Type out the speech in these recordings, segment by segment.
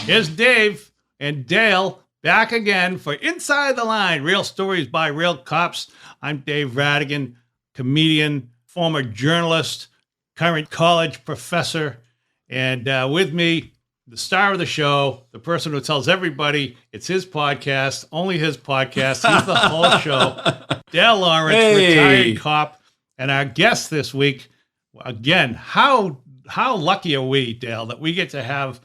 Here's Dave and Dale back again for Inside the Line, real stories by real cops. I'm Dave Rattigan, comedian, former journalist, current college professor, and with me, the star of the show, the person who tells everybody it's his podcast, only his podcast. He's the whole show. Dale Lawrence, retired cop, and our guest this week. Again, how lucky are we, Dale, that we get to have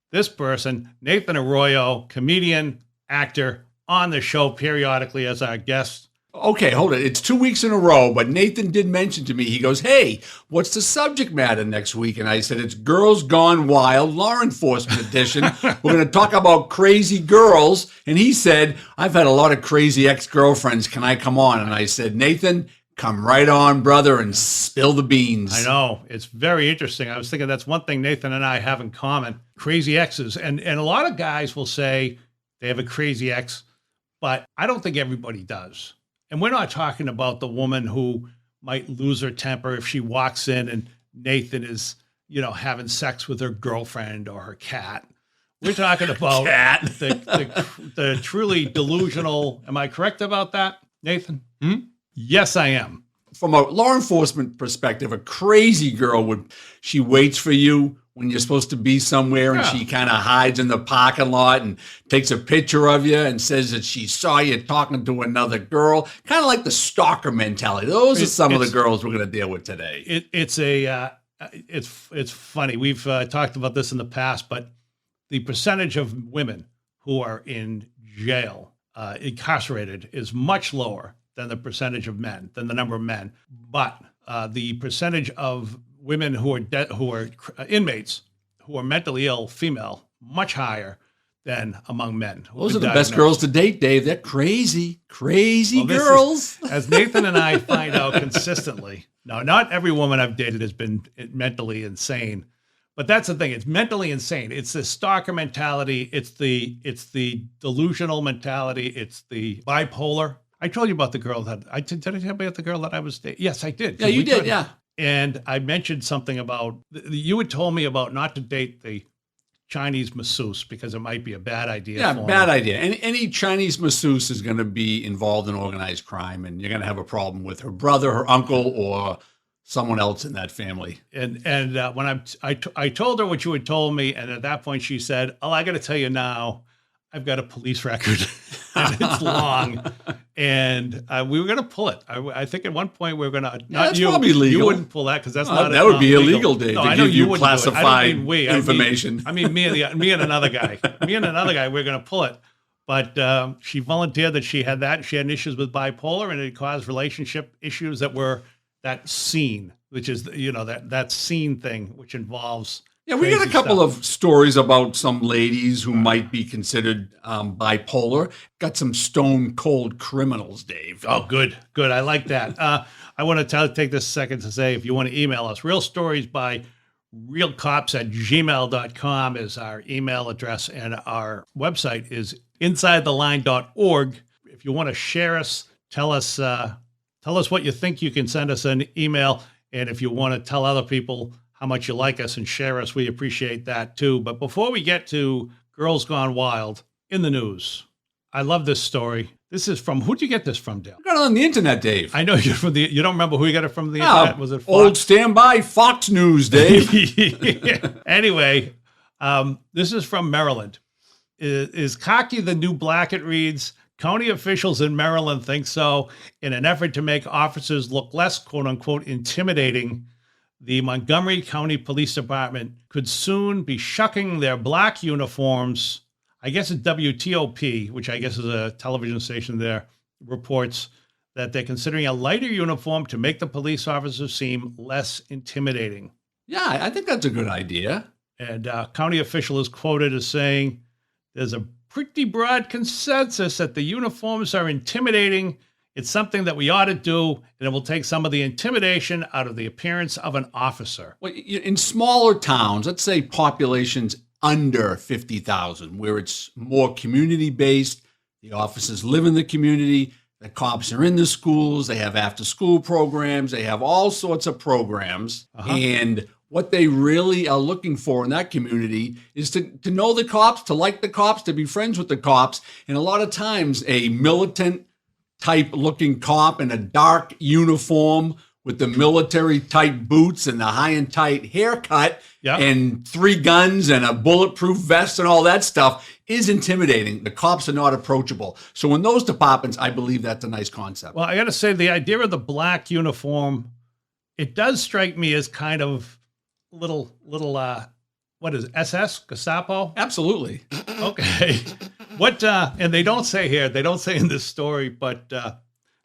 this person, Nathan Arroyo, comedian, actor, on the show periodically as our guest. Okay, hold it. It's 2 weeks in a row, but Nathan did mention to me, he goes, hey, what's the subject matter next week? And I said, it's Girls Gone Wild, Law Enforcement Edition. We're going to talk about crazy girls. And he said, I've had a lot of crazy ex-girlfriends. Can I come on? And I said, Nathan, come right on, brother, and spill the beans. I know. It's very interesting. I was thinking that's one thing Nathan and I have in common, crazy exes. And a lot of guys will say they have a crazy ex, but I don't think everybody does. And we're not talking about the woman who might lose her temper if she walks in and Nathan is, having sex with her girlfriend or her cat. We're talking about the truly delusional. Am I correct about that, Nathan? Yes, I am. From a law enforcement perspective, a crazy girl she waits for you when you're supposed to be somewhere, and she kind of hides in the parking lot and takes a picture of you and says that she saw you talking to another girl. Kind of like the stalker mentality. Those are some of the girls we're going to deal with today. It's funny. We've talked about this in the past, but the percentage of women who are in jail, incarcerated, is much lower than the percentage of men, than the number of men. But the percentage of women who are inmates who are mentally ill, female, much higher than among men. Those are the best girls to date, Dave. They're crazy girls. As Nathan and I find out consistently. Now, not every woman I've dated has been mentally insane, but that's the thing. It's mentally insane. It's the stalker mentality. It's the delusional mentality. It's the bipolar. I told you about the girl did I tell you about the girl that I was dating? Yes, I did. Yeah, you did, yeah. And I mentioned something about, you had told me about not to date the Chinese masseuse because it might be a bad idea. Yeah, bad idea. Any Chinese masseuse is going to be involved in organized crime, and you're going to have a problem with her brother, her uncle, or someone else in that family. And when I told her what you had told me, and at that point she said, "Oh, I got to tell you now, I've got a police record, and it's long." And we were going to pull it. I think at one point we were going to. That's probably legal. You wouldn't pull that because that's not. That would be illegal, Dave. No, to I know give you classified information. I mean, me and another guy. We're going to pull it. But she volunteered that she had that. She had issues with bipolar, and it caused relationship issues that were that scene, which is that scene thing, which involves. Yeah, we got a couple of stories about some ladies who might be considered bipolar. Got some stone cold criminals, Dave. Oh, good. I like that. I want to take this second to say, if you want to email us, real stories by realcops@gmail.com is our email address, and our website is insidetheline.org. If you want to share us, tell us what you think, you can send us an email. And if you want to tell other people how much you like us and share us, we appreciate that too. But before we get to Girls Gone Wild, in the news, I love this story. This is from, who'd you get this from, Dale? I got it on the internet, Dave. I know you're you don't remember who you got it from the internet? Was it Fox? Old standby Fox News, Dave. Anyway, this is from Maryland. Is cocky the new black, it reads? County officials in Maryland think so. In an effort to make officers look less, quote unquote, intimidating, the Montgomery County Police Department could soon be shucking their black uniforms. I guess it's WTOP, which I guess is a television station there, reports that they're considering a lighter uniform to make the police officers seem less intimidating. Yeah, I think that's a good idea. And a county official is quoted as saying, there's a pretty broad consensus that the uniforms are intimidating. It's something that we ought to do, and it will take some of the intimidation out of the appearance of an officer. Well, in smaller towns, let's say populations under 50,000, where it's more community-based, the officers live in the community, the cops are in the schools, they have after-school programs, they have all sorts of programs. And what they really are looking for in that community is to know the cops, to like the cops, to be friends with the cops. And a lot of times a militant type looking cop in a dark uniform with the military type boots and the high and tight haircut and 3 guns and a bulletproof vest and all that stuff is intimidating. The cops are not approachable. So in those departments, I believe that's a nice concept. Well, I got to say the idea of the black uniform, it does strike me as kind of little what is it, SS, Gestapo? Absolutely. Okay. What and they don't say in this story, but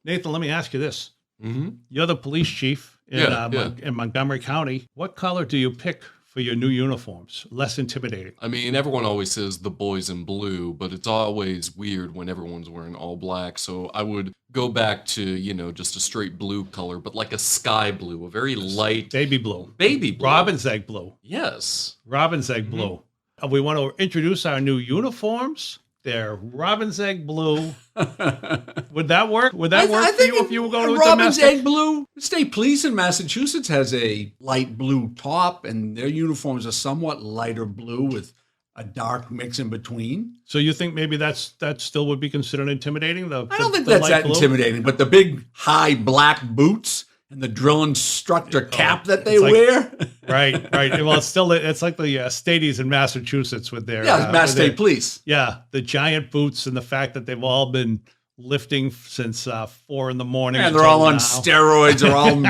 Nathan, let me ask you this. Mm-hmm. You're the police chief in Montgomery County. What color do you pick for your new uniforms? Less intimidating. I mean, everyone always says the boys in blue, but it's always weird when everyone's wearing all black. So I would go back to, just a straight blue color, but like a sky blue, a very light baby blue. Baby blue. Robin's egg blue. Yes. Robin's egg blue. We want to introduce our new uniforms. They're Robin's egg blue. Would that work? Would that work for you if you were going to a Robin's domestic? egg blue? State police in Massachusetts has a light blue top, and their uniforms are somewhat lighter blue with a dark mix in between. So you think maybe that still would be considered intimidating? I don't think that's that intimidating, but the big high black boots and the drill instructor cap that they wear. Right. Well, it's like the Stadies in Massachusetts with their Mass State Police. Yeah, the giant boots and the fact that they've all been lifting since 4 a.m. And they're all on steroids. They're all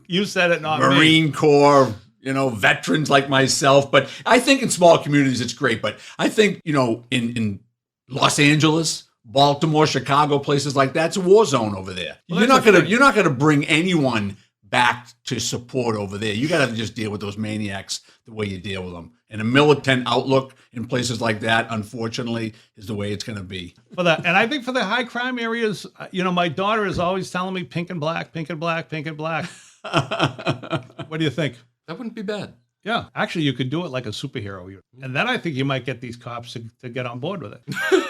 you said it, not Marine me. Corps, veterans like myself. But I think in small communities it's great. But I think in Los Angeles, Baltimore, Chicago, places like that, it's a war zone over there. Well, you're not gonna bring anyone back to support over there. You got to just deal with those maniacs the way you deal with them. And a militant outlook in places like that, unfortunately, is the way it's going to be. And I think for the high crime areas, my daughter is always telling me pink and black, pink and black, pink and black. What do you think? That wouldn't be bad. Yeah, actually, you could do it like a superhero. And then I think you might get these cops to get on board with it.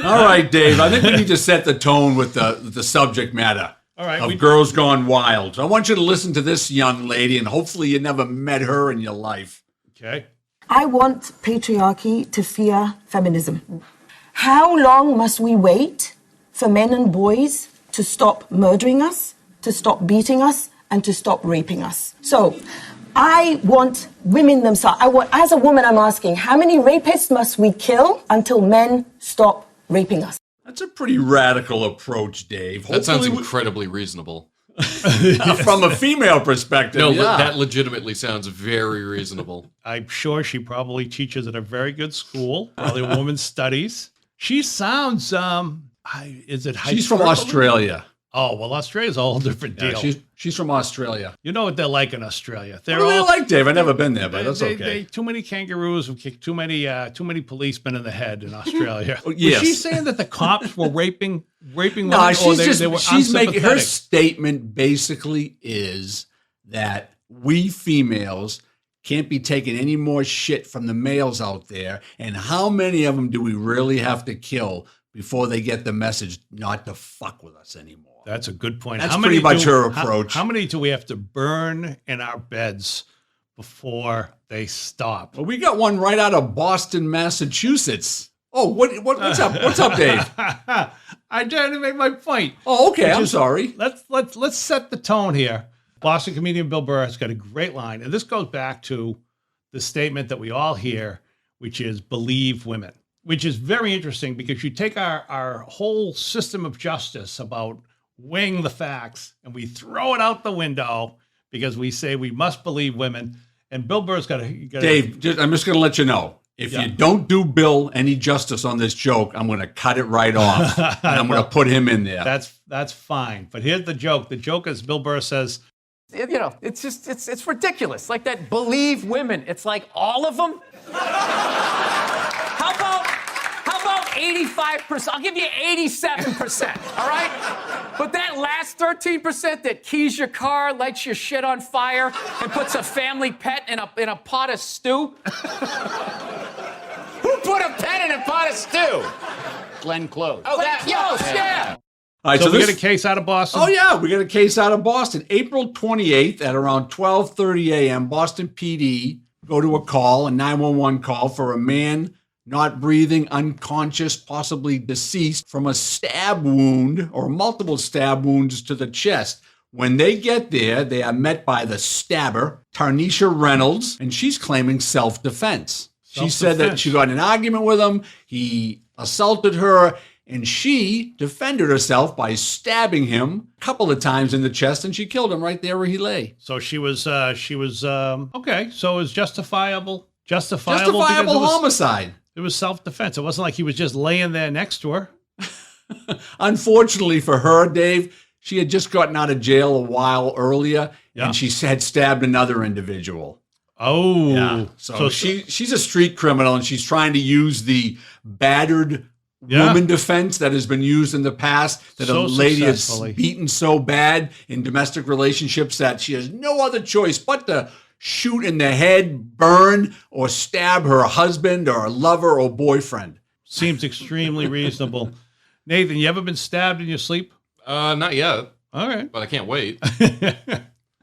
All right, Dave. I think we need to set the tone with the subject matter. All right, of Girls Gone Wild. So I want you to listen to this young lady, and hopefully you never met her in your life. Okay. I want patriarchy to fear feminism. How long must we wait for men and boys to stop murdering us, to stop beating us, and to stop raping us? So I want women themselves. As a woman, I'm asking, how many rapists must we kill until men stop raping us? That's a pretty radical approach, Dave. That sounds incredibly reasonable. From a female perspective. No, that legitimately sounds very reasonable. I'm sure she probably teaches at a very good school, probably women's studies. She sounds, is it She's from Australia. Oh, well, Australia's a whole different deal. Yeah, she's from Australia. You know what they're like in Australia. What do they like, Dave? I've never been there, but that's okay. Too many kangaroos have kicked too many policemen in the head in Australia. Yes. Was she saying that the cops were raping women? No, they were she's making her unsympathetic? statement basically is that we females can't be taking any more shit from the males out there, and how many of them do we really have to kill before they get the message not to fuck with us anymore? That's a good point. That's pretty much her approach. How many do we have to burn in our beds before they stop? Well, we got one right out of Boston, Massachusetts. Oh, what's up? What's up, Dave? I didn't make my point. Oh, okay. I'm sorry. Let's set the tone here. Boston comedian Bill Burr has got a great line, and this goes back to the statement that we all hear, which is believe women, which is very interesting because you take our whole system of justice about weighing the facts and we throw it out the window because we say we must believe women. And Bill Burr's got to... Dave, I'm just going to let you know. If you don't do Bill any justice on this joke, I'm going to cut it right off. And I'm going to put him in there. That's fine. But here's the joke. The joke is Bill Burr says... it's just, it's ridiculous. Like that believe women. It's like all of them. How about 85%? I'll give you 87%, all right? But that last 13% that keys your car, lights your shit on fire, and puts a family pet in a pot of stew? Who put a pet in a pot of stew? Glenn Close. Oh, yeah. All right, So we get a case out of Boston? Oh, yeah, we got a case out of Boston. April 28th at around 12:30 a.m., Boston PD go to a 911 call for a man not breathing, unconscious, possibly deceased from a stab wound or multiple stab wounds to the chest. When they get there, they are met by the stabber, Tarnisha Reynolds, and she's claiming self-defense. She said that she got in an argument with him, he assaulted her, and she defended herself by stabbing him a couple of times in the chest, and she killed him right there where he lay. So she was okay. So it was justifiable because it was, homicide. It was self-defense. It wasn't like he was just laying there next to her. Unfortunately for her, Dave, she had just gotten out of jail a while earlier, and she had stabbed another individual. Oh, yeah. So she's a street criminal, and she's trying to use the battered woman defense that has been used in the past, that a lady is beaten so bad in domestic relationships that she has no other choice but to shoot in the head, burn, or stab her husband or lover or boyfriend. Seems extremely reasonable. Nathan, you ever been stabbed in your sleep? Not yet. All right. But I can't wait.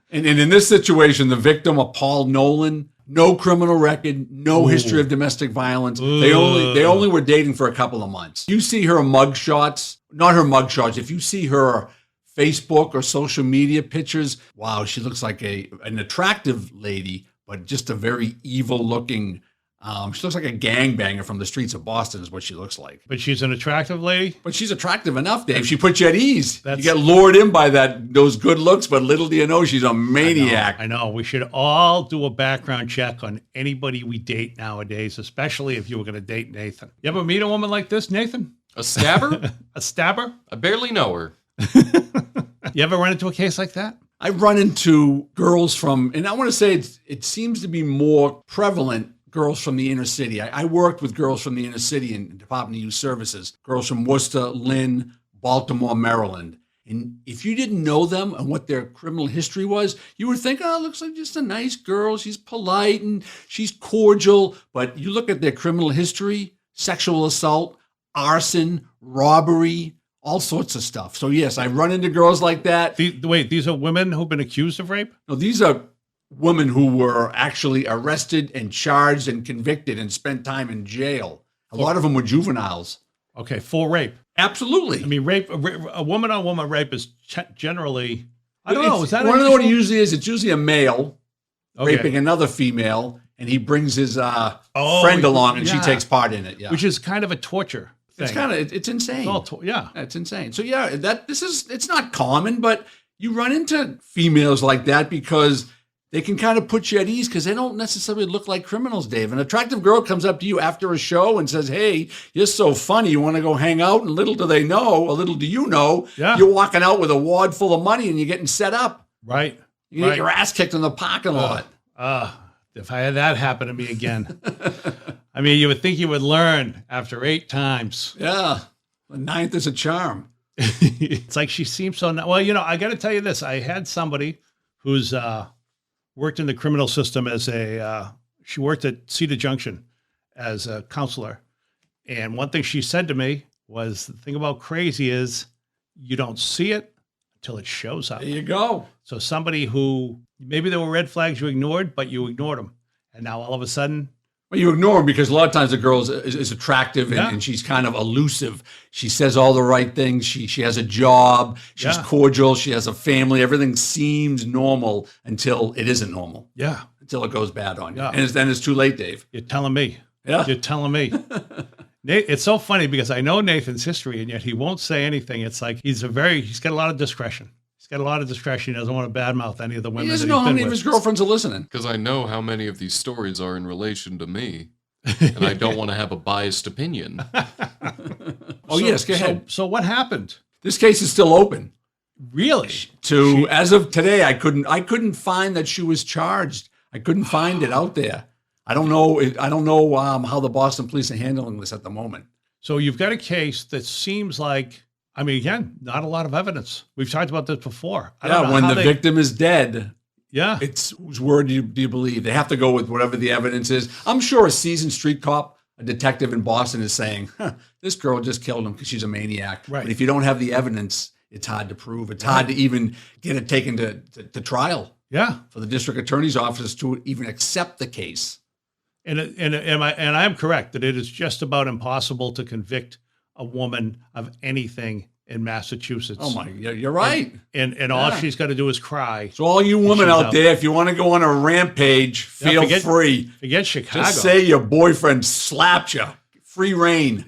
And in this situation, the victim, a Paul Nolan, no criminal record, no history of domestic violence. They only were dating for a couple of months. You see her mugshots, not her mugshots. If you see her Facebook or social media pictures, wow, she looks like an attractive lady, but just a very evil looking. She looks like a gangbanger from the streets of Boston is what she looks like. But she's an attractive lady? But she's attractive enough, Dave. She puts you at ease. You get lured in by those good looks, but little do you know she's a maniac. I know. We should all do a background check on anybody we date nowadays, especially if you were going to date Nathan. You ever meet a woman like this, Nathan? A stabber? A stabber? I barely know her. You ever run into a case like that? I run into girls from, and I want to say it seems to be more prevalent, girls from the inner city. I worked with girls from the inner city in Department of Youth Services, girls from Worcester, Lynn, Baltimore, Maryland. And if you didn't know them and what their criminal history was, you would think, oh, it looks like just a nice girl. She's polite and she's cordial. But you look at their criminal history, sexual assault, arson, robbery, all sorts of stuff. So yes, I run into girls like that. Wait, these are women who've been accused of rape? No, these are women who were actually arrested and charged and convicted and spent time in jail. A lot of them were juveniles. Okay, for rape. Absolutely. I mean, rape, a woman-on-woman rape is generally, I don't know, is that one of what it usually is? It's usually a male raping another female, and he brings his friend along, and she takes part in it. Yeah, which is kind of a torture thing. It's insane. It's insane. So yeah, it's not common, but you run into females like that because they can kind of put you at ease because they don't necessarily look like criminals, Dave. An attractive girl comes up to you after a show and says, hey, you're so funny. You want to go hang out? And little do they know, or little do you know, you're walking out with a wad full of money and you're getting set up. Right. You get your ass kicked in the parking lot. If I had that happen to me again. I mean, you would think you would learn after 8 times. Yeah. The 9th is a charm. It's like she seems so... Well, I got to tell you this. I had somebody who's... worked in the criminal system as she worked at Cedar Junction as a counselor. And one thing she said to me was, the thing about crazy is you don't see it until it shows up. There you go. So somebody who, maybe there were red flags you ignored, but you ignored them. And now all of a sudden... Well, you ignore them because a lot of times the girl is attractive and she's kind of elusive. She says all the right things. She has a job. She's cordial. She has a family. Everything seems normal until it isn't normal. Yeah. Until it goes bad on you. Yeah. And then it's too late, Dave. You're telling me. Yeah. You're telling me. It's so funny because I know Nathan's history and yet he won't say anything. It's like he's got a lot of discretion. He's got a lot of discretion. He doesn't want to badmouth any of the women. He doesn't know how many of his girlfriends are listening. Because I know how many of these stories are in relation to me. And I don't want to have a biased opinion. Yes, go ahead. So what happened? This case is still open. Really? As of today, I couldn't find that she was charged. I couldn't find it out there. I don't know how the Boston police are handling this at the moment. So you've got a case that seems like, I mean, again, not a lot of evidence. We've talked about this before. When the victim is dead, yeah, it's whose word do you believe? They have to go with whatever the evidence is. I'm sure a seasoned street cop, a detective in Boston, is saying, this girl just killed him because she's a maniac. Right. But if you don't have the evidence, it's hard to prove. It's hard to even get it taken to trial. Yeah. for the district attorney's office to even accept the case. And I'm correct that it is just about impossible to convict a woman of anything in Massachusetts. Oh my, you're right. And all she's got to do is cry. So all you women out there, if you want to go on a rampage, feel free. Forget Chicago. Just say your boyfriend slapped you. Free reign.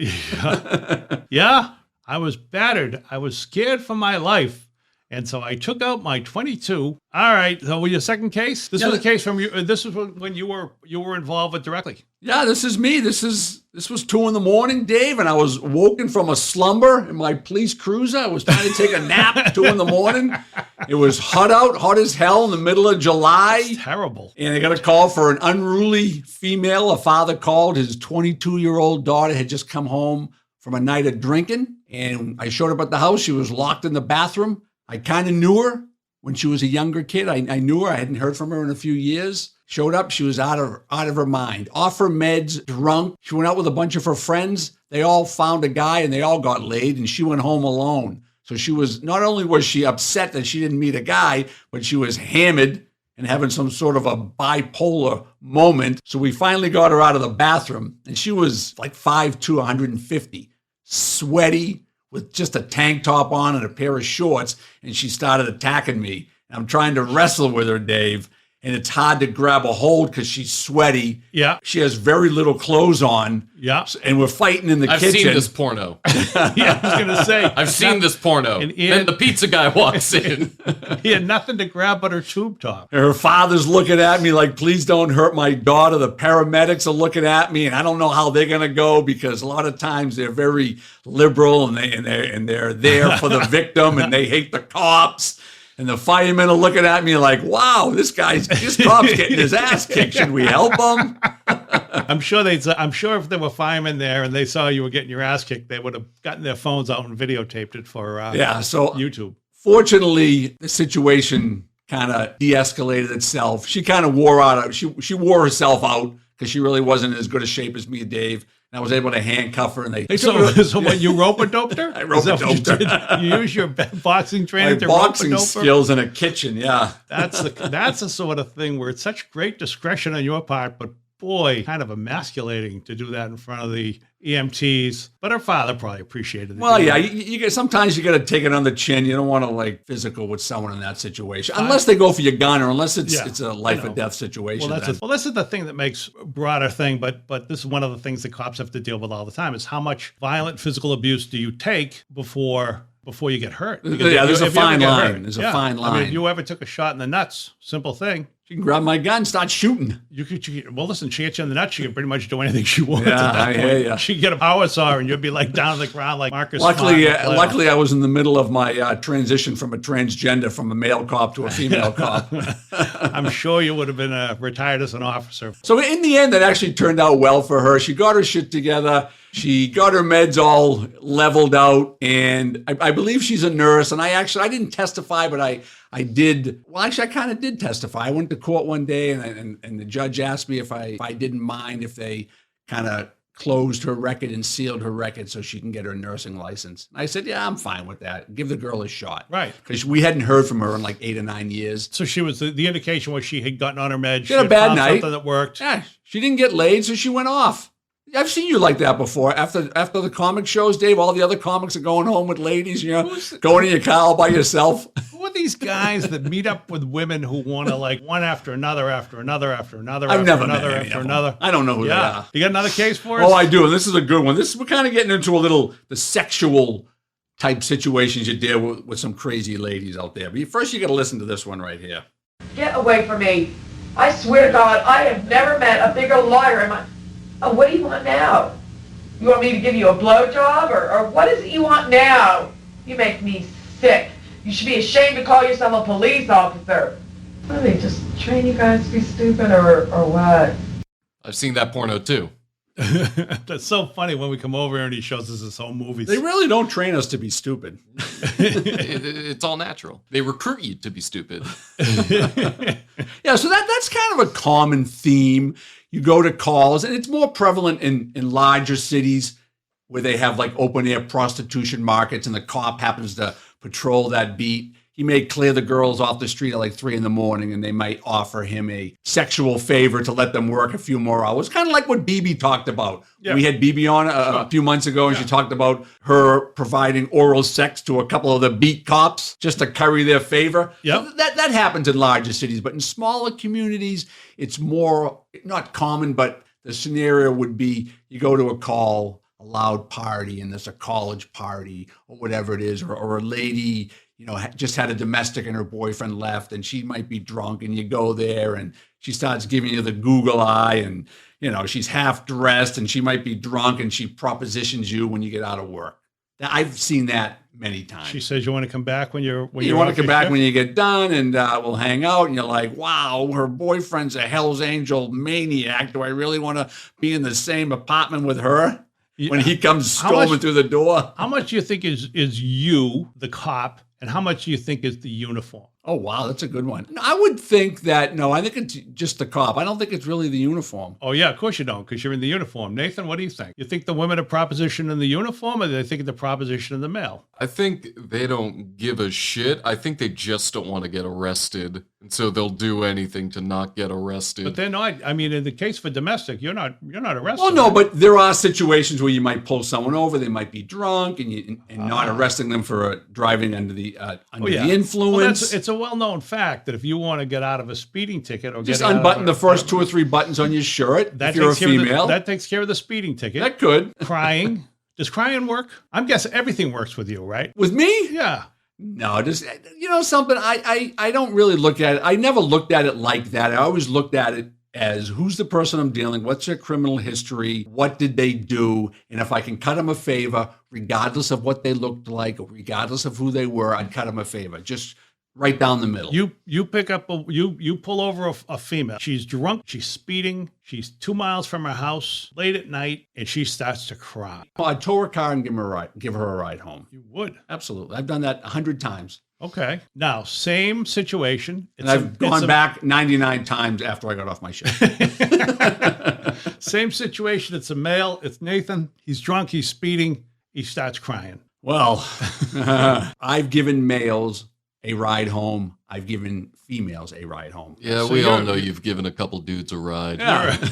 Yeah, I was battered. I was scared for my life. And so I took out my 22. All right. So your second case? This was a case from you. This was when you were involved with directly. Yeah, this is me. This was 2 a.m, Dave, and I was woken from a slumber in my police cruiser. I was trying to take a nap 2 a.m. It was hot out, hot as hell in the middle of July. It's terrible. And I got a call for an unruly female. A father called. His 22-year-old daughter had just come home from a night of drinking. And I showed up at the house. She was locked in the bathroom. I kind of knew her when she was a younger kid. I knew her. I hadn't heard from her in a few years. Showed up. She was out of her mind, off her meds, drunk. She went out with a bunch of her friends. They all found a guy and they all got laid, and she went home alone. So she was, not only was she upset that she didn't meet a guy, but she was hammered and having some sort of a bipolar moment. So we finally got her out of the bathroom, and she was like 5'2", 150, sweaty, with just a tank top on and a pair of shorts, and she started attacking me. I'm trying to wrestle with her, Dave, and it's hard to grab a hold because she's sweaty. Yeah. She has very little clothes on. Yeah. And we're fighting in the I've kitchen. seen this porno. Yeah, I was going to say. I've seen this porno. And Then the pizza guy walks in. He had nothing to grab but her tube top. And her father's looking at me like, please don't hurt my daughter. The paramedics are looking at me, and I don't know how they're going to go because a lot of times they're very liberal and they're there for the victim and they hate the cops. And the firemen are looking at me like, wow, this cop's getting his ass kicked. Should we help him? I'm sure if there were firemen there and they saw you were getting your ass kicked, they would have gotten their phones out and videotaped it for so YouTube. Fortunately, the situation kind of de-escalated itself. She kind of wore herself out because she really wasn't in as good a shape as me and Dave. And I was able to handcuff her, and they took her. So when you rope-a-doped her? I rope-a-doped her. You use your boxing training to boxing rope-a-dope her? skills in a kitchen, yeah. That's the sort of thing where it's such great discretion on your part, but boy, kind of emasculating to do that in front of the EMTs. But her father probably appreciated it. Well, yeah, you sometimes you got to take it on the chin. You don't want to like physical with someone in that situation, unless they go for your gun or unless it's a life or death situation. Well, this is the thing that makes a broader thing, but this is one of the things that cops have to deal with all the time is how much violent physical abuse do you take before you get hurt? Because there's a fine line. There's a fine line. I mean, if you ever took a shot in the nuts, simple thing. She can grab my gun, start shooting. Well, listen, she hits you in the nuts, she can pretty much do anything she wants. Yeah, I hear you. She can get a power saw and you'd be like down on the ground like Marcus. Luckily, I was in the middle of my transition from a transgender, from a male cop to a female cop. I'm sure you would have been retired as an officer. So in the end, that actually turned out well for her. She got her shit together. She got her meds all leveled out, and I believe she's a nurse. And I didn't testify, but I did. Well, actually, I kind of did testify. I went to court one day, and the judge asked me if I didn't mind if they kind of closed her record and sealed her record so she can get her nursing license. And I said, yeah, I'm fine with that. Give the girl a shot. Right. Because we hadn't heard from her in like 8 or 9 years. So she was, the indication was she had gotten on her meds. She had a bad night. Something that worked. Yeah, she didn't get laid, so she went off. I've seen you like that before. After the comic shows, Dave, all the other comics are going home with ladies, going in your car all by yourself. Who are these guys that meet up with women who want to like one after another, after another, after another, I've after never another, met any after of them. another? I don't know who they are. You got another case for us? Oh, I do, and this is a good one. We're kind of getting into the sexual type situations you deal with some crazy ladies out there. But first, you got to listen to this one right here. Get away from me. I swear to God, I have never met a bigger liar in my... Oh, what do you want now? You want me to give you a blowjob, or what is it you want now? You make me sick. You should be ashamed to call yourself a police officer. What are they, just train you guys to be stupid, or what? I've seen that porno too. That's so funny when we come over here and he shows us his whole movies. They really don't train us to be stupid. It's all natural. They recruit you to be stupid. Yeah, so that's kind of a common theme. You go to calls, and it's more prevalent in larger cities where they have like open air prostitution markets and the cop happens to patrol that beat. he may clear the girls off the street at like 3 a.m. and they might offer him a sexual favor to let them work a few more hours. Kind of like what BB talked about. Yeah. We had BB on a few months ago, and she talked about her providing oral sex to a couple of the beat cops just to curry their favor. Yep. So that happens in larger cities, but in smaller communities, it's more, not common, but the scenario would be you go to a loud party, and there's a college party or whatever it is, or a lady, just had a domestic and her boyfriend left, and she might be drunk, and you go there and she starts giving you the Google eye, and she's half dressed and she might be drunk, and she propositions you when you get out of work. I've seen that many times. She says, you want to come back when you want to come back when you get done, and we'll hang out. And you're like, wow, her boyfriend's a Hell's Angel maniac. Do I really want to be in the same apartment with her when he comes storming through the door? How much do you think is you, the cop, and how much do you think is the uniform? Oh, wow, that's a good one. I would think that, I think it's just the cop. I don't think it's really the uniform. Oh, yeah, of course you don't, because you're in the uniform. Nathan, what do you think? You think the women are propositioned in the uniform, or do they think the proposition in the male? I think they don't give a shit. I think they just don't want to get arrested. And so they'll do anything to not get arrested. But they're not. I mean, in the case for domestic, you're not arrested. Well, no, but there are situations where you might pull someone over. They might be drunk, and not arresting them for driving under the influence. Well, it's a well-known fact that if you want to get out of a speeding ticket or just get unbutton the first 2 or 3 buttons on your shirt. If you're a female, that takes care of the speeding ticket. That could. Crying. Does crying work? I'm guessing everything works with you, right? With me? Yeah. No, just something. I don't really look at it. I never looked at it like that. I always looked at it as who's the person I'm dealing, what's their criminal history, what did they do, and if I can cut them a favor, regardless of what they looked like or regardless of who they were, I'd cut them a favor. Just right down the middle. You pick up you pull over a female. She's drunk. She's speeding. She's 2 miles from her house late at night, and she starts to cry. I'd tow her car and give her a ride home. You would? Absolutely. I've done that 100 times. Okay. Now, same situation. And I've gone back 99 times after I got off my shift. Same situation. It's a male. It's Nathan. He's drunk. He's speeding. He starts crying. Well, I've given males a ride home. I've given females a ride home. Yeah, So we all know you've given a couple dudes a ride.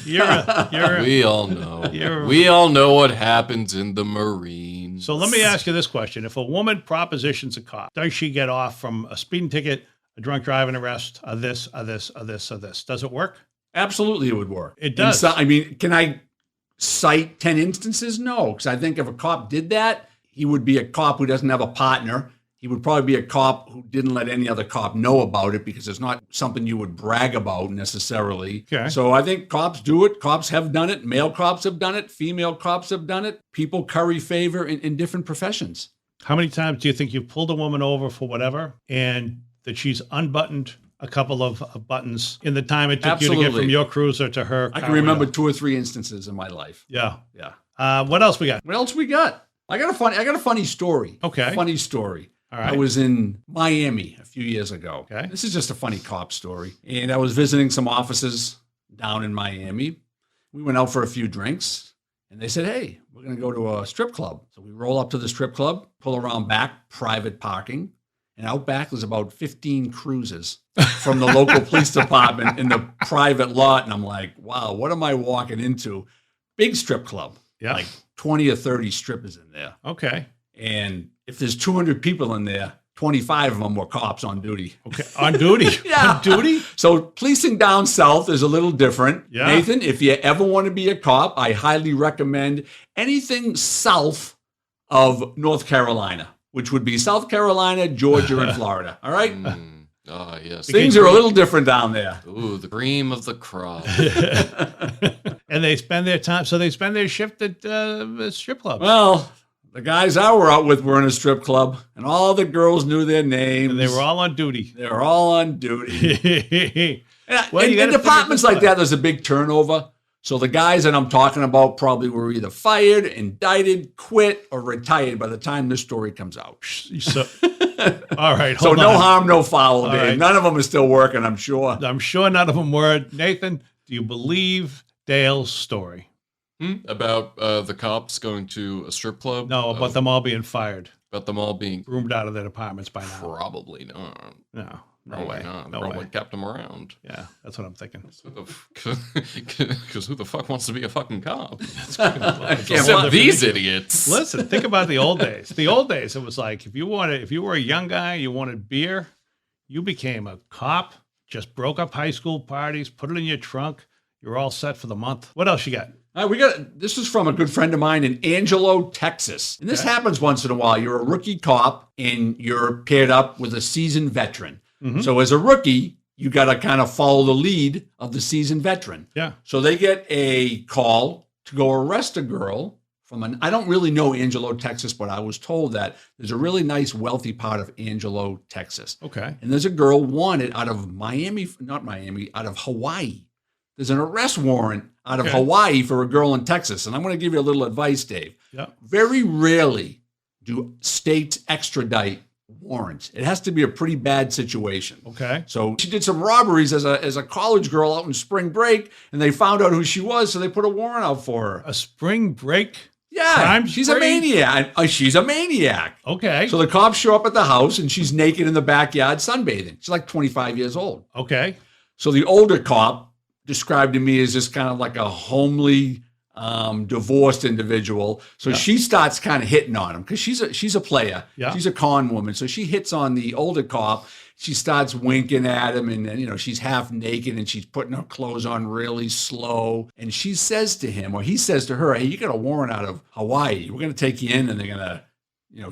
You're We all know. We all know what happens in the Marines. So let me ask you this question. If a woman propositions a cop, does she get off from a speeding ticket, a drunk driving arrest, a this? Does it work? Absolutely, it would work. It does. Can I cite 10 instances? No, because I think if a cop did that, he would be a cop who doesn't have a partner. He would probably be a cop who didn't let any other cop know about it because it's not something you would brag about necessarily. Okay. So I think cops do it. Cops have done it. Male cops have done it. Female cops have done it. People curry favor in different professions. How many times do you think you've pulled a woman over for whatever and that she's unbuttoned a couple of buttons in the time it took you to get from your cruiser to her car? I can remember 2 or 3 instances in my life. Yeah. Yeah. What else we got? What else we got? I got a funny story. Okay. Funny story. All right. I was in Miami a few years ago. Okay. This is just a funny cop story. And I was visiting some offices down in Miami. We went out for a few drinks, and they said, hey, we're going to go to a strip club. So we roll up to the strip club, pull around back, private parking. And out back, there's about 15 cruisers from the local police department in the private lot. And I'm like, wow, what am I walking into? Big strip club. Yeah. Like 20 or 30 strippers in there. Okay. And if there's 200 people in there, 25 of them were cops on duty. Okay. On duty? Yeah. On duty? So policing down south is a little different. Yeah. Nathan, if you ever want to be a cop, I highly recommend anything south of North Carolina, which would be South Carolina, Georgia, and Florida. All right? Yes. Things are a little different down there. Ooh, the cream of the crop. And they spend their time, so they spend their shift at strip clubs. Well, the guys I were out with were in a strip club, and all the girls knew their names. And they were all on duty. They were all on duty. Well, in departments like that, there's a big turnover. So the guys that I'm talking about probably were either fired, indicted, quit, or retired by the time this story comes out. So, all right. So hold no on. harm, no foul, Dave. right. None of them are still working, I'm sure. I'm sure none of them were. Nathan, do you believe Dale's story? About the cops going to a strip club? No, about them all being fired. About them all being Roomed out of their apartments by now. probably not. No Probably way. not. No Probably way. kept them around. Yeah, that's what I'm thinking. Because who the fuck wants to be a fucking cop? Except These idiots. Listen, think about the old days. The old days, it was like if you were a young guy, you wanted beer, you became a cop. Just broke up high school parties, put it in your trunk. You're all set for the month. What else you got? All right, this is from a good friend of mine in Angelo, Texas. And this happens once in a while. You're a rookie cop and you're paired up with a seasoned veteran. Mm-hmm. So as a rookie, you got to kind of follow the lead of the seasoned veteran. Yeah. So they get a call to go arrest a girl from I don't really know Angelo, Texas, but I was told that there's a really nice, wealthy part of Angelo, Texas. Okay. And there's a girl wanted out of out of Hawaii. There's an arrest warrant out of Hawaii for a girl in Texas. And I'm going to give you a little advice, Dave. Yeah. Very rarely do states extradite warrants. It has to be a pretty bad situation. Okay. So she did some robberies as a college girl out in spring break, and they found out who she was, so they put a warrant out for her. A spring break? Yeah, crime she's spree? a maniac. She's a maniac. Okay. So the cops show up at the house, and she's naked in the backyard sunbathing. She's like 25 years old. Okay. So the older cop described to me as just kind of like a homely, divorced individual. So she starts kind of hitting on him because she's a player. Yeah. She's a con woman. So she hits on the older cop. She starts winking at him, and then, she's half naked and she's putting her clothes on really slow. And she says to him, or he says to her, "Hey, you got a warrant out of Hawaii. We're going to take you in, and they're going to,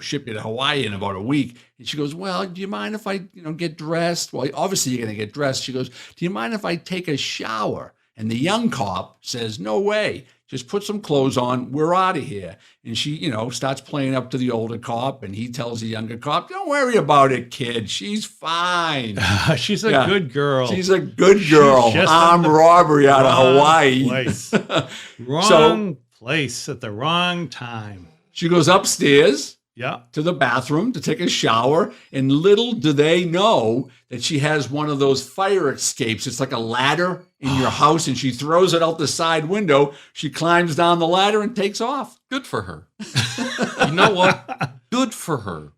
ship you to Hawaii in about a week." And she goes, "Well, do you mind if I, get dressed?" Well, obviously you're going to get dressed. She goes, "Do you mind if I take a shower?" And the young cop says, "No way. Just put some clothes on. We're out of here." And she, starts playing up to the older cop, and he tells the younger cop, "Don't worry about it, kid. She's fine. She's a good girl. She's a good girl. Armed robbery out of Hawaii." Place. Wrong place at the wrong time. She goes upstairs Yeah. to the bathroom to take a shower, and little do they know that she has one of those fire escapes. It's like a ladder in your house, and she throws it out the side window. She climbs down the ladder and takes off. Good for her. You know what? Good for her.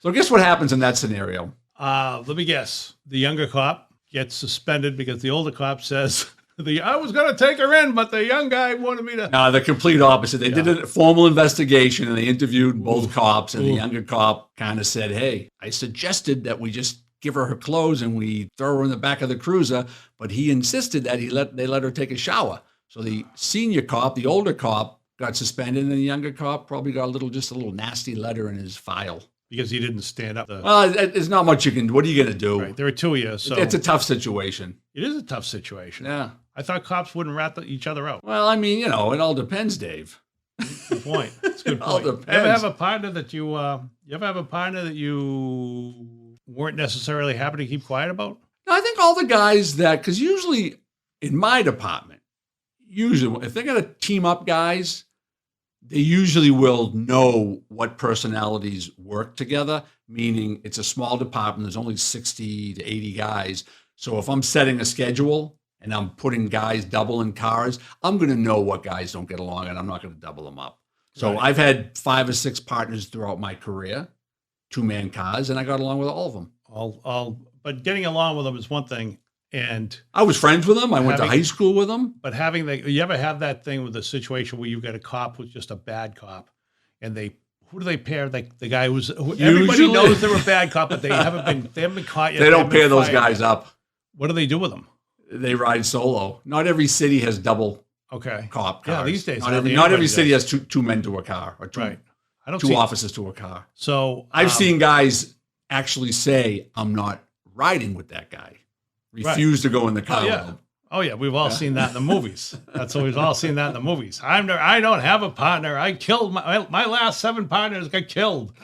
So guess what happens in that scenario? Let me guess. The younger cop gets suspended because the older cop says, I was going to take her in, but the young guy wanted me to. No, the complete opposite. They did a formal investigation, and they interviewed both cops, and the younger cop kind of said, "Hey, I suggested that we just give her clothes and we throw her in the back of the cruiser," but he insisted that they let her take a shower. So the senior cop, the older cop, got suspended, and the younger cop probably got just a little nasty letter in his file. Because he didn't stand up. Well, there's not much you can do. What are you going to do? Right. There are two of you, so It's a tough situation. it is a tough situation. Yeah. I thought cops wouldn't rat each other out. Well, I mean, it all depends, Dave. Good point. It's a good all point. You depends. ever have a partner that you weren't necessarily happy to keep quiet about? No, I think all the guys because usually in my department, if they're going to team up guys, they usually will know what personalities work together, meaning it's a small department. There's only 60 to 80 guys. So if I'm setting a schedule and I'm putting guys double in cars, I'm going to know what guys don't get along, and I'm not going to double them up. So Right. I've had 5 or 6 partners throughout my career, 2-man cars, and I got along with all of them. But getting along with them is one thing, and I was friends with them. I went to Having- high school with them. but you ever have that thing with a situation where you've got a cop who's just a bad cop, and who do they pair? The guy everybody Usually- knows they're a bad cop, but they haven't been caught yet. They don't haven't been pair those fired guys yet. up. What do they do with them? They ride solo. Not every city has double Okay. cop cars. Yeah, these days, Not hardly every anybody city does. has two men to a car, or Right. I don't two see. officers to a car. So I've seen guys actually say, "I'm not riding with that guy." Refuse to go in the car with him. Oh yeah, we've all seen that in the movies. We've all seen that in the movies. I don't have a partner. I killed my last 7 partners got killed.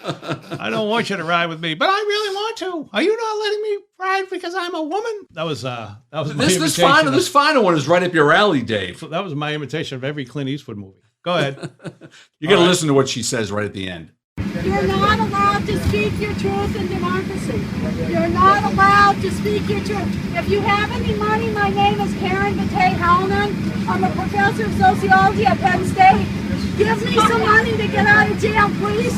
I don't want you to ride with me, but I really want to. Are you not letting me ride because I'm a woman? That was my This imitation. this final one is right up your alley, Dave. That was my imitation of every Clint Eastwood movie. Go ahead. You got to All right. listen to what she says right at the end. You're not allowed to speak your truth in democracy. You're not allowed to speak your truth. If you have any money, my name is Karen Batay-Hellman. I'm a professor of sociology at Penn State. Give me some money to get out of jail, please.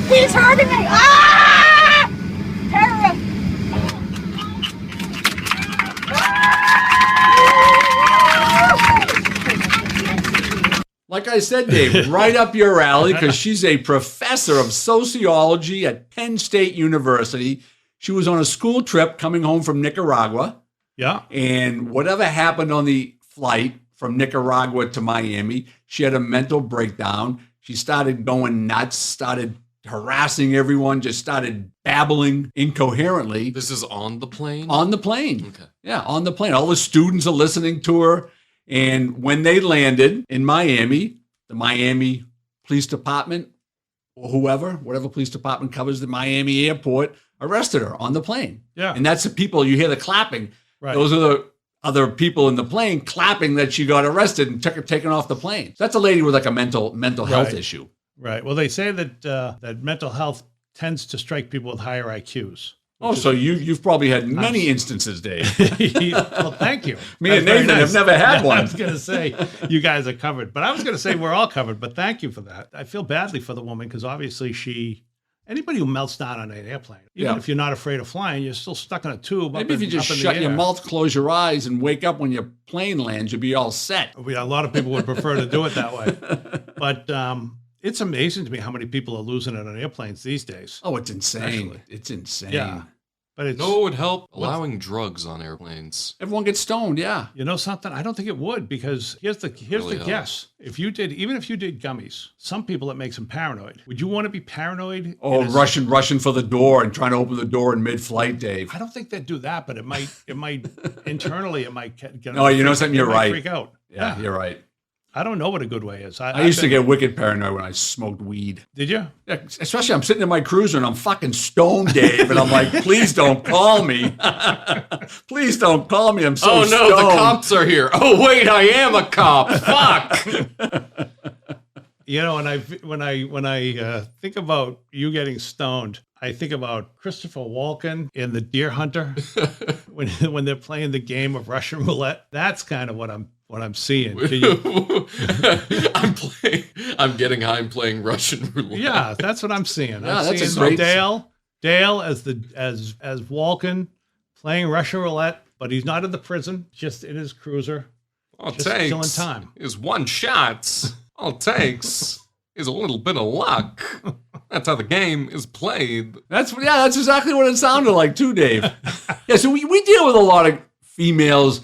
He's hurting me! Ah! Terrorist! Like I said, Dave, right up your alley, because she's a professor of sociology at Penn State University. She was on a school trip coming home from Nicaragua. Yeah. And whatever happened on the flight from Nicaragua to Miami, she had a mental breakdown. She started going nuts, started harassing everyone, just started babbling incoherently. This is on the plane? On the plane. Okay. Yeah, on the plane. All the students are listening to her. And when they landed in Miami, the Miami Police Department or whatever police department covers the Miami airport, arrested her on the plane. Yeah. And that's the people, you hear the clapping. Right. Those are the other people in the plane clapping that she got arrested and taken off the plane. So that's a lady with like a mental health Right. issue. Right. Well, they say that that mental health tends to strike people with higher IQs. Oh, so you've probably had many instances, Dave. Well, thank you. Me and That's very Nathan have never had I one. was going to say you guys are covered, but I was going to say we're all covered. But thank you for that. I feel badly for the woman because obviously anybody who melts down on an airplane, even Yeah. if you're not afraid of flying, you're still stuck in a tube. Maybe if you just up in the shut your air. mouth, close your eyes, and wake up when your plane lands, you'll be all set. A lot of people would prefer to do it that way, but it's amazing to me how many people are losing it on airplanes these days. Oh, it's insane. Actually. It's insane. Yeah. But it's, No, it would help allowing drugs on airplanes. Everyone gets stoned, yeah. you know something? I don't think it would because here's the Really guess. Even if you did gummies, some people it makes them paranoid. Would you want to be paranoid? Oh, in a- rushing for the door and trying to open the door in mid-flight, Dave. I don't think they'd do that, but it might internally it might get. No, you know something? You're might right. Freak out. Yeah, you're right. I don't know what a good way is. I used to get wicked paranoid when I smoked weed. Did you? Yeah, especially I'm sitting in my cruiser and I'm fucking stoned, Dave, and I'm like, please don't call me. Please don't call me. I'm so Oh no, stoned. the cops are here. Oh wait, I am a cop. Fuck. You know, and when I think about you getting stoned, I think about Christopher Walken in The Deer Hunter when they're playing the game of Russian roulette. That's kind of what I'm seeing. Can you- I'm getting high and playing Russian roulette. yeah, that's what I'm seeing. Yeah, I'm that's a seeing great- Dale as Walken playing Russian roulette, but he's not in the prison, just in his cruiser. All it Just takes killing time. is one shot. All it takes is a little bit of luck. That's how the game is played. That's exactly what it sounded like too, Dave. Yeah, so we deal with a lot of females,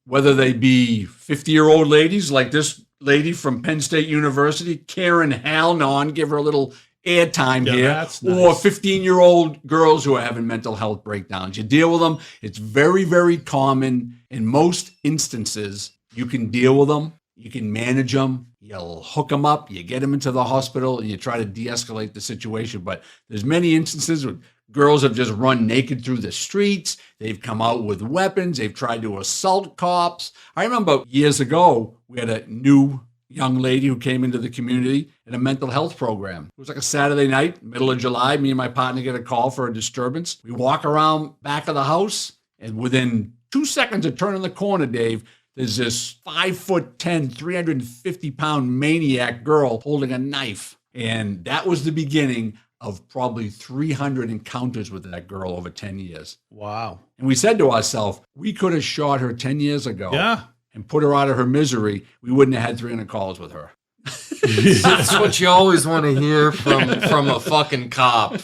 whether they be 50-year-old ladies like this lady from Penn State University, Karen Halnon, give her a little airtime Yeah, here, that's or nice. 15-year-old girls who are having mental health breakdowns. You deal with them. It's very, very common. In most instances, you can deal with them. You can manage them. You'll hook them up. You get them into the hospital, and you try to de-escalate the situation. But there's many instances where girls have just run naked through the streets. They've come out with weapons. They've tried to assault cops. I remember years ago, we had a new young lady who came into the community in a mental health program. It was like a Saturday night, middle of July. Me and my partner get a call for a disturbance. We walk around back of the house, and within 2 seconds of turning the corner, Dave, there's this 5'10", 350-pound maniac girl holding a knife. And that was the beginning of probably 300 encounters with that girl over 10 years. Wow. And we said to ourselves, we could have shot her 10 years ago Yeah. and put her out of her misery. We wouldn't have had 300 calls with her. That's what you always want to hear from a fucking cop.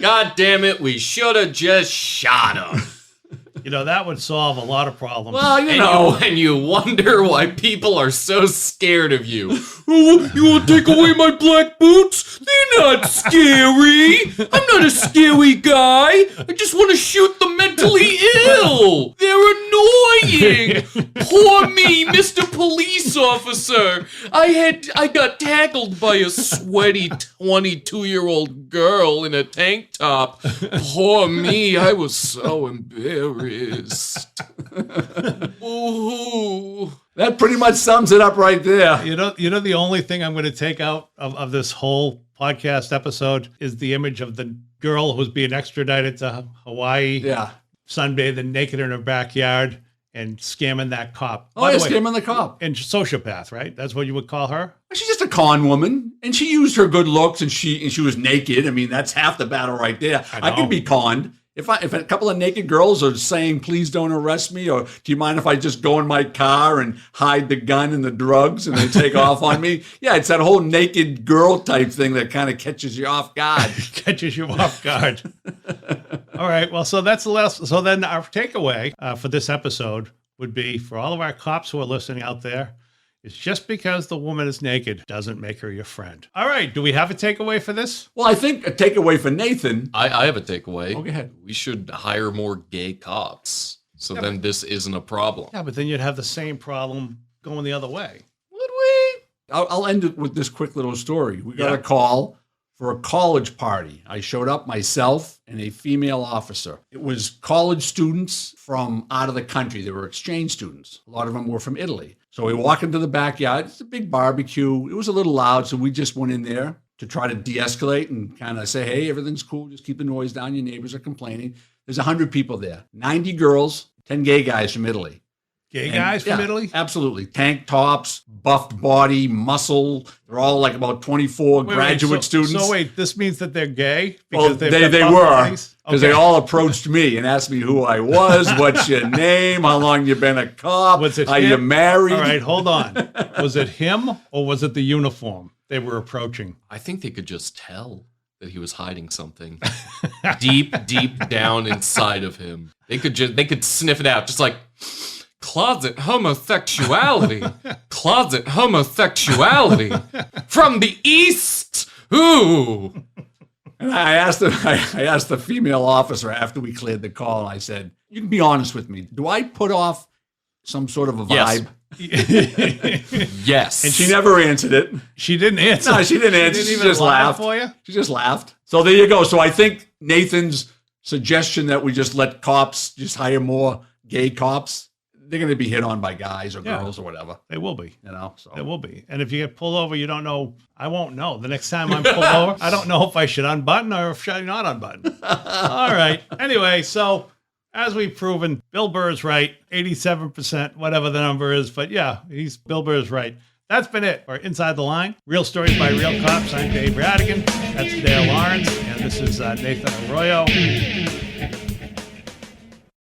God damn it, we should have just shot him. You know, that would solve a lot of problems. Well, you know. And you wonder why people are so scared of you. Oh, you want to take away my black boots? They're not scary. I'm not a scary guy. I just want to shoot the mentally ill. They're annoying. Poor me, Mr. Police Officer. I got tackled by a sweaty 22-year-old girl in a tank top. Poor me, I was so embarrassed. Ooh. That pretty much sums it up right there. You know, the only thing I'm going to take out of this whole podcast episode is the image of the girl who's being extradited to Hawaii, Yeah. sunbathing naked in her backyard, and scamming that cop. Oh, By yeah, the way, scamming the cop. and sociopath, right? That's what you would call her? She's just a con woman, and she used her good looks, and she was naked. I mean, that's half the battle right there. I know. can be conned. If a couple of naked girls are saying, please don't arrest me, or do you mind if I just go in my car and hide the gun and the drugs and they take off on me? Yeah, it's that whole naked girl type thing that kind of catches you off guard. Catches you off guard. All right. Well, so that's the last. So then our takeaway for this episode would be for all of our cops who are listening out there, it's just because the woman is naked doesn't make her your friend. All right. Do we have a takeaway for this? Well, I think a takeaway for Nathan. I have a takeaway. Oh, go ahead. We should hire more gay cops. So then this isn't a problem. Yeah, but then you'd have the same problem going the other way. Would we? I'll end it with this quick little story. We got a call for a college party. I showed up myself and a female officer. It was college students from out of the country. They were exchange students. A lot of them were from Italy. So we walk into the backyard. It's a big barbecue. It was a little loud, so we just went in there to try to de-escalate and kind of say, hey, everything's cool. Just keep the noise down. Your neighbors are complaining. There's 100 people there. 90 girls, 10 gay guys from Italy. Gay guys from Italy? Absolutely. Tank tops, buffed body, muscle. They're all like about 24 graduate students. So wait, this means that they're gay? Well, They've they got were, buff because bodies? they all approached me and asked me who I was, what's your name, how long you been a cop, Was it are him? you married? All right, hold on. Was it him or was it the uniform they were approaching? I think they could just tell that he was hiding something deep down inside of him. They could sniff it out, just like closet homosexuality from the East. Ooh. And I asked the female officer after we cleared the call, and I said, you can be honest with me. Do I put off some sort of a Yes. vibe? Yes. And she never answered it. She didn't answer. No, she didn't answer. She even just lie laughed. for you? She just laughed. So there you go. So I think Nathan's suggestion that we just let cops just hire more gay cops, they're going to be hit on by guys or girls or whatever. They will be. You know, so They will be. And if you get pulled over, you don't know. I won't know. The next time I'm pulled over, I don't know if I should unbutton or if I should not unbutton. All right. Anyway, so as we've proven, Bill Burr's right. 87%, whatever the number is. But yeah, Bill Burr's right. That's been it for Inside the Line. Real stories by real cops. I'm Dave Rattigan. That's Dale Lawrence. And this is Nathan Arroyo.